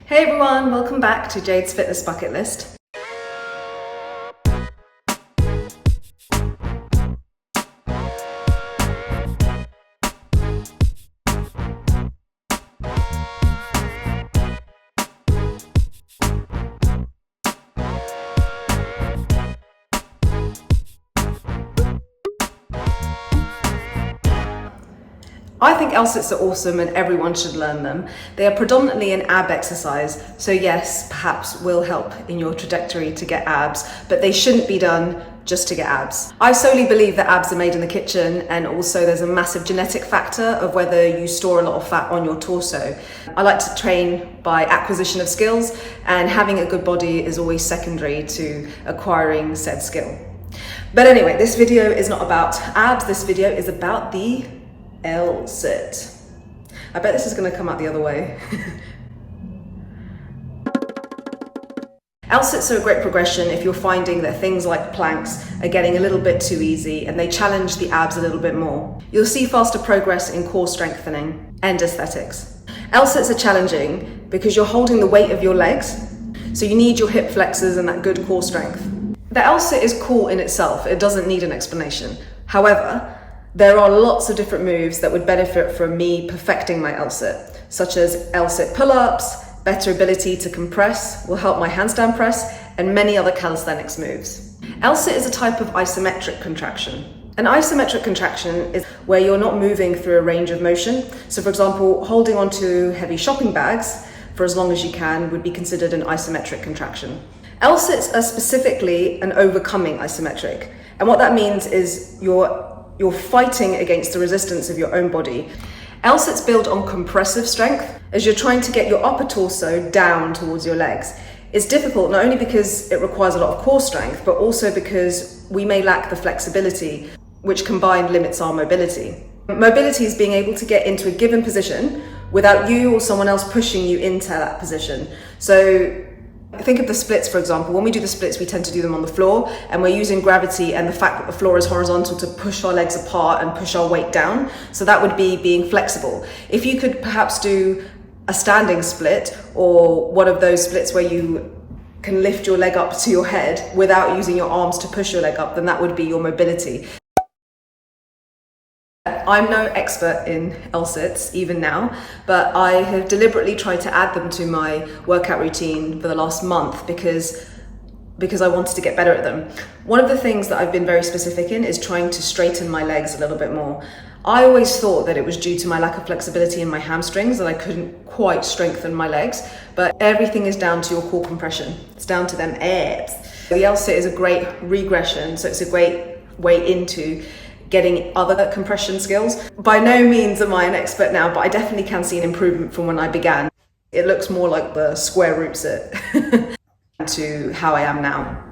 Hey everyone, welcome back to Jade's Fitness Bucket List. I think L-sits are awesome and everyone should learn them. They are predominantly an ab exercise, so yes, perhaps will help in your trajectory to get abs, but they shouldn't be done just to get abs. I solely believe that abs are made in the kitchen, and also there's a massive genetic factor of whether you store a lot of fat on your torso. I like to train by acquisition of skills, and having a good body is always secondary to acquiring said skill. But anyway, this video is not about abs, this video is about the L-sit. I bet this is going to come out the other way. L-sits are a great progression if you're finding that things like planks are getting a little bit too easy and they challenge the abs a little bit more. You'll see faster progress in core strengthening and aesthetics. L-sits are challenging because you're holding the weight of your legs, so you need your hip flexors and that good core strength. The L-sit is cool in itself, it doesn't need an explanation. However, there are lots of different moves that would benefit from me perfecting my L-sit, such as L-sit pull-ups, better ability to compress, will help my handstand press, and many other calisthenics moves. L-sit is a type of isometric contraction. An isometric contraction is where you're not moving through a range of motion. So for example, holding onto heavy shopping bags for as long as you can would be considered an isometric contraction. L-sits are specifically an overcoming isometric. And what that means is you're fighting against the resistance of your own body. L-sits build on compressive strength as you're trying to get your upper torso down towards your legs. It's difficult not only because it requires a lot of core strength, but also because we may lack the flexibility, which combined limits our mobility. Mobility is being able to get into a given position without you or someone else pushing you into that position. So think of the splits, for example. When we do the splits, we tend to do them on the floor, and we're using gravity and the fact that the floor is horizontal to push our legs apart and push our weight down. So that would be being flexible. If you could perhaps do a standing split or one of those splits where you can lift your leg up to your head without using your arms to push your leg up, then that would be your mobility. I'm no expert in L-sits even now, but I have deliberately tried to add them to my workout routine for the last month because I wanted to get better at them. One of the things that I've been very specific in is trying to straighten my legs a little bit more. I always thought that it was due to my lack of flexibility in my hamstrings that I couldn't quite strengthen my legs, but everything is down to your core compression. It's down to them abs. The L-sit is a great regression, so it's a great way into getting other compression skills. By no means am I an expert now, but I definitely can see an improvement from when I began. It looks more like the square root sit to how I am now.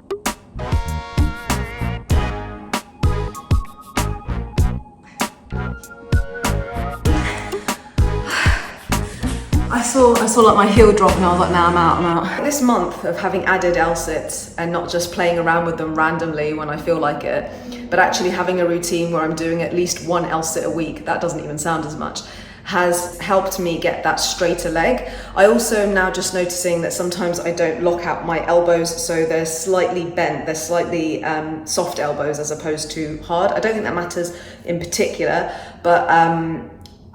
I saw like my heel drop and I was like, nah, I'm out. This month of having added L-sits and not just playing around with them randomly when I feel like it, but actually having a routine where I'm doing at least one L-sit a week, that doesn't even sound as much, has helped me get that straighter leg. I also am now just noticing that sometimes I don't lock out my elbows, so they're slightly bent, they're slightly soft elbows as opposed to hard. I don't think that matters in particular, but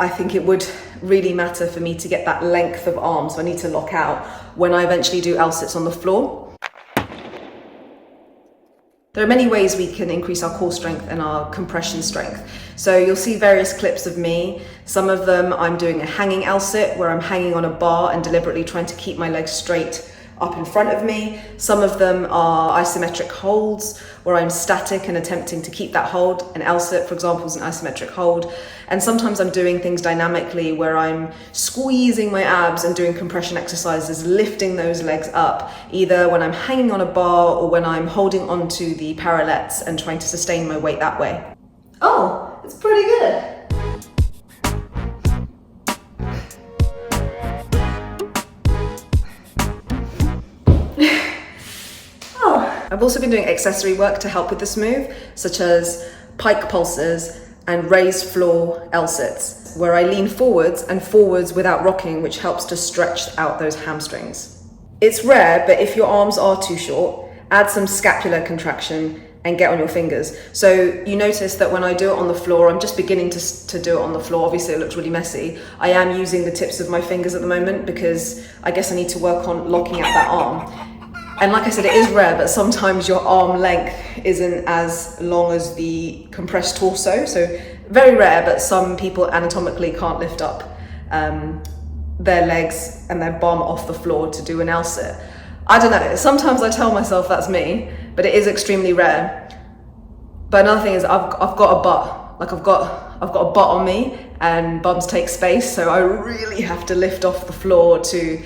I think it would really matter for me to get that length of arm, so I need to lock out when I eventually do L-sits on the floor. There are many ways we can increase our core strength and our compression strength. So you'll see various clips of me. Some of them I'm doing a hanging L-sit where I'm hanging on a bar and deliberately trying to keep my legs straight up in front of me. Some of them are isometric holds where I'm static and attempting to keep that hold. An L-sit, for example, is an isometric hold. And sometimes I'm doing things dynamically where I'm squeezing my abs and doing compression exercises, lifting those legs up, either when I'm hanging on a bar or when I'm holding onto the parallettes and trying to sustain my weight that way. Oh, it's pretty good. I've also been doing accessory work to help with this move, such as pike pulses and raised floor L-sits, where I lean forwards and forwards without rocking, which helps to stretch out those hamstrings. It's rare, but if your arms are too short, add some scapular contraction and get on your fingers. So you notice that when I do it on the floor, I'm just beginning to do it on the floor. Obviously it looks really messy. I am using the tips of my fingers at the moment because I guess I need to work on locking out that arm. And like I said, it is rare, but sometimes your arm length isn't as long as the compressed torso. So very rare, but some people anatomically can't lift up their legs and their bum off the floor to do an L-sit. I don't know, sometimes I tell myself that's me, but it is extremely rare. But another thing is I've got a butt, like I've got a butt on me and bums take space, so I really have to lift off the floor to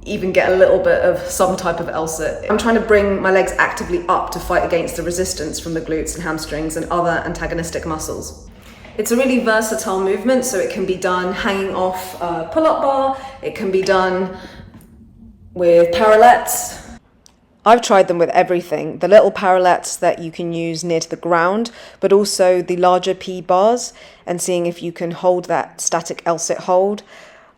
even get a little bit of some type of L-sit. I'm trying to bring my legs actively up to fight against the resistance from the glutes and hamstrings and other antagonistic muscles. It's a really versatile movement, so it can be done hanging off a pull-up bar, it can be done with parallettes. I've tried them with everything, the little parallettes that you can use near to the ground, but also the larger P bars, and seeing if you can hold that static L-sit hold.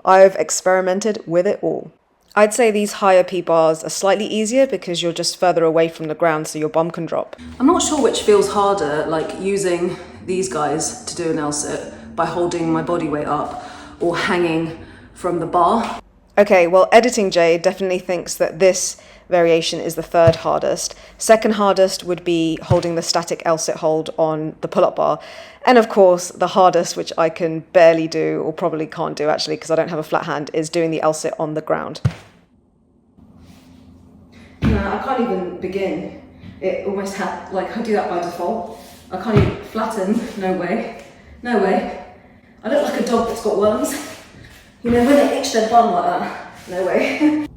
I've experimented with it all. I'd say these higher P bars are slightly easier because you're just further away from the ground so your bum can drop. I'm not sure which feels harder, like using these guys to do an L-sit by holding my body weight up or hanging from the bar. Okay, well, editing Jade definitely thinks that this variation is the third hardest. Second hardest would be holding the static L-sit hold on the pull-up bar. And of course, the hardest, which I can barely do, or probably can't do actually because I don't have a flat hand, is doing the L-sit on the ground. No, I can't even begin. It almost like I do that by default. I can't even flatten, no way. No way. I look like a dog that's got worms. You know, when they itch their bum like that. No way.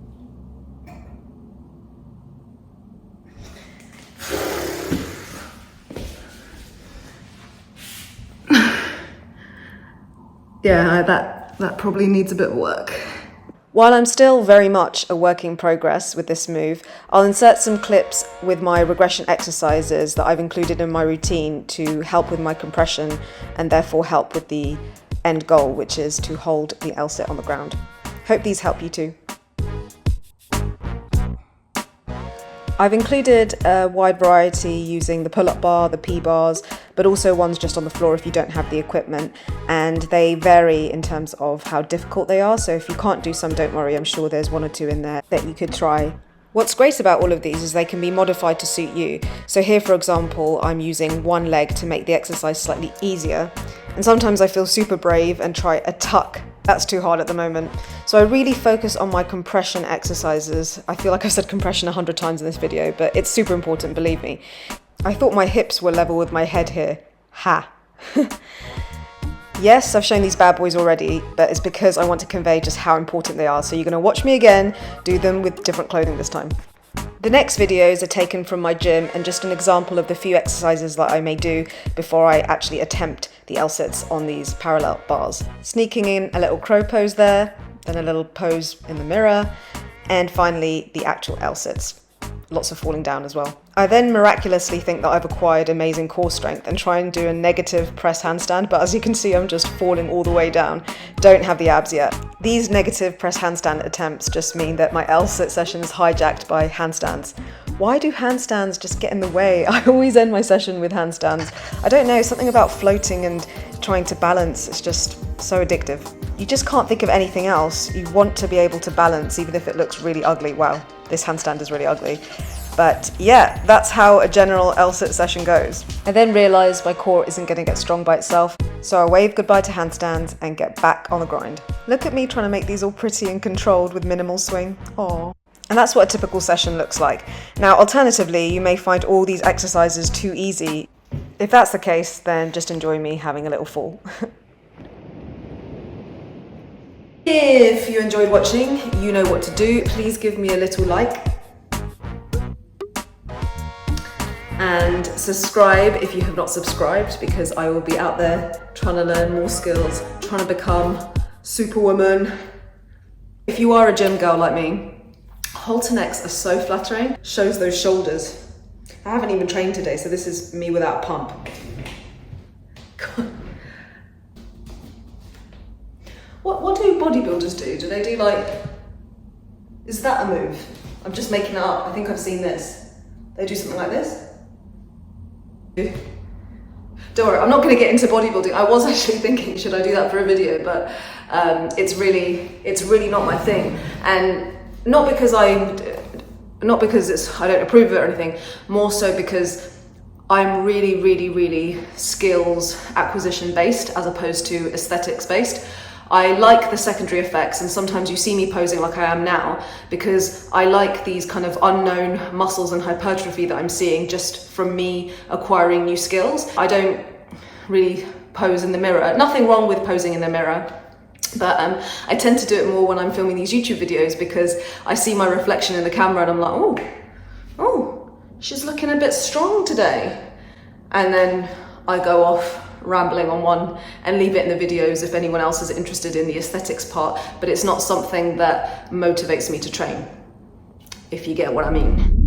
Yeah, that probably needs a bit of work. While I'm still very much a work in progress with this move, I'll insert some clips with my regression exercises that I've included in my routine to help with my compression and therefore help with the end goal, which is to hold the L-sit on the ground. Hope these help you too. I've included a wide variety using the pull-up bar, the P-bars, but also ones just on the floor if you don't have the equipment, and they vary in terms of how difficult they are, so if you can't do some, don't worry, I'm sure there's one or two in there that you could try. What's great about all of these is they can be modified to suit you. So here, for example, I'm using one leg to make the exercise slightly easier, and sometimes I feel super brave and try a tuck. That's too hard at the moment. So I really focus on my compression exercises. I feel like I've said compression 100 times in this video, but it's super important, believe me. I thought my hips were level with my head here. Ha. Yes, I've shown these bad boys already, but it's because I want to convey just how important they are. So you're gonna watch me again, do them with different clothing this time. The next videos are taken from my gym and just an example of the few exercises that I may do before I actually attempt the L-sits on these parallel bars. Sneaking in a little crow pose there, then a little pose in the mirror, and finally the actual L-sits. Lots of falling down as well. I then miraculously think that I've acquired amazing core strength and try and do a negative press handstand, but as you can see, I'm just falling all the way down. Don't have the abs yet. These negative press handstand attempts just mean that my L-sit session is hijacked by handstands. Why do handstands just get in the way? I always end my session with handstands. I don't know, something about floating and trying to balance, it's just so addictive. You just can't think of anything else. You want to be able to balance even if it looks really ugly. Wow, this handstand is really ugly. But yeah, that's how a general L-sit session goes. I then realised my core isn't going to get strong by itself, so I wave goodbye to handstands and get back on the grind. Look at me trying to make these all pretty and controlled with minimal swing. Aww. And that's what a typical session looks like. Now, alternatively, you may find all these exercises too easy. If that's the case, then just enjoy me having a little fall. If you enjoyed watching, you know what to do. Please give me a little like. And subscribe if you have not subscribed, because I will be out there trying to learn more skills, trying to become superwoman. If you are a gym girl like me, halter necks are so flattering. Shows those shoulders. I haven't even trained today, so this is me without pump. What do bodybuilders do? Do they do like, is that a move? I'm just making it up. I think I've seen this. They do something like this. Don't worry, I'm not going to get into bodybuilding. I was actually thinking, should I do that for a video? But it's really not my thing. And not because I don't approve of it or anything, more so because I'm really skills acquisition based as opposed to aesthetics based. I like the secondary effects, and sometimes you see me posing like I am now because I like these kind of unknown muscles and hypertrophy that I'm seeing just from me acquiring new skills. I don't really pose in the mirror. Nothing wrong with posing in the mirror, but I tend to do it more when I'm filming these YouTube videos because I see my reflection in the camera and I'm like, oh, she's looking a bit strong today. And then I go off rambling on one and leave it in the videos if anyone else is interested in the aesthetics part, but it's not something that motivates me to train, if you get what I mean.